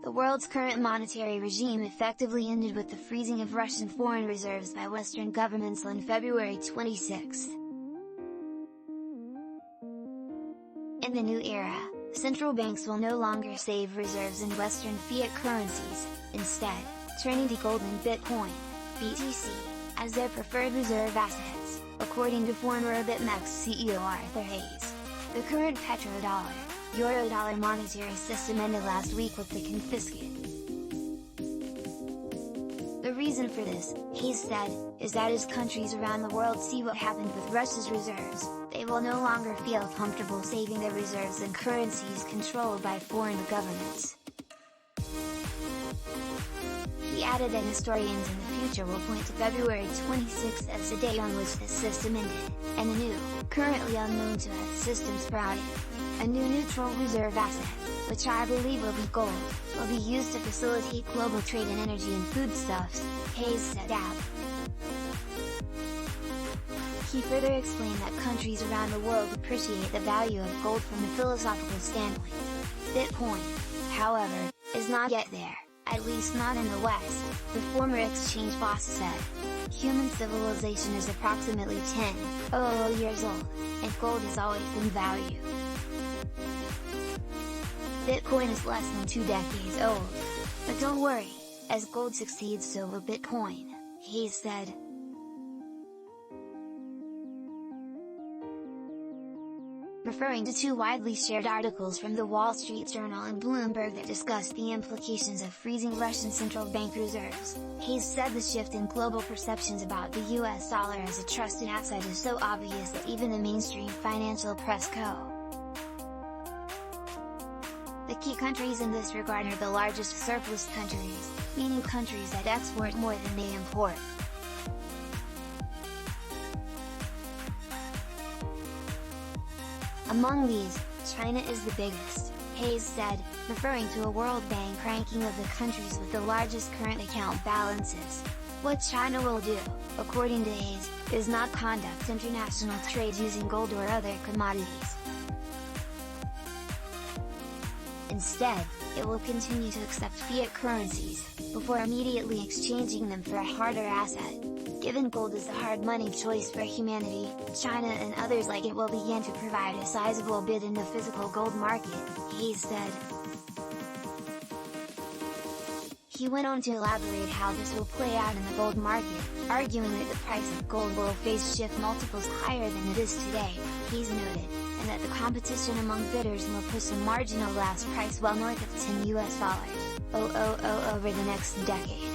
The world's current monetary regime effectively ended with the freezing of Russian foreign reserves by Western governments on February 26. In the new era, central banks will no longer save reserves in Western fiat currencies, instead, turning to gold and Bitcoin, BTC, as their preferred reserve assets, according to former BitMEX CEO Arthur Hayes. The current PetroDollar, EuroDollar monetary system ended last week with the confiscation. The reason for this, Hayes said, is that as countries around the world see what happened with Russia's reserves, they will no longer feel comfortable saving their reserves in currencies controlled by foreign governments. He added that historians in the future will point to February 26 as the day on which this system ended, and a new, currently unknown to us system sprouted. A new neutral reserve asset, which I believe will be gold, will be used to facilitate global trade in energy and foodstuffs, Hayes set out. He further explained that countries around the world appreciate the value of gold from a philosophical standpoint. Bitcoin, however, is not yet there, at least not in the West, the former exchange boss said. Human civilization is approximately 10,000 years old, and gold has always been valued. Bitcoin is less than 2 decades old. But don't worry, as gold succeeds so will Bitcoin, Hayes said. Referring to two widely shared articles from the Wall Street Journal and Bloomberg that discussed the implications of freezing Russian central bank reserves, Hayes said the shift in global perceptions about the US dollar as a trusted asset is so obvious that even the mainstream financial press co. The key countries in this regard are the largest surplus countries, meaning countries that export more than they import. Among these, China is the biggest, Hayes said, referring to a World Bank ranking of the countries with the largest current account balances. What China will do, according to Hayes, is not conduct international trade using gold or other commodities. Instead, it will continue to accept fiat currencies, before immediately exchanging them for a harder asset. Given gold is the hard money choice for humanity, China and others like it will begin to provide a sizable bid in the physical gold market, Hayes said. He went on to elaborate how this will play out in the gold market, arguing that the price of gold will face shift multiples higher than it is today, Hayes noted, and that the competition among bidders will push a marginal last price well north of $10 over the next decade.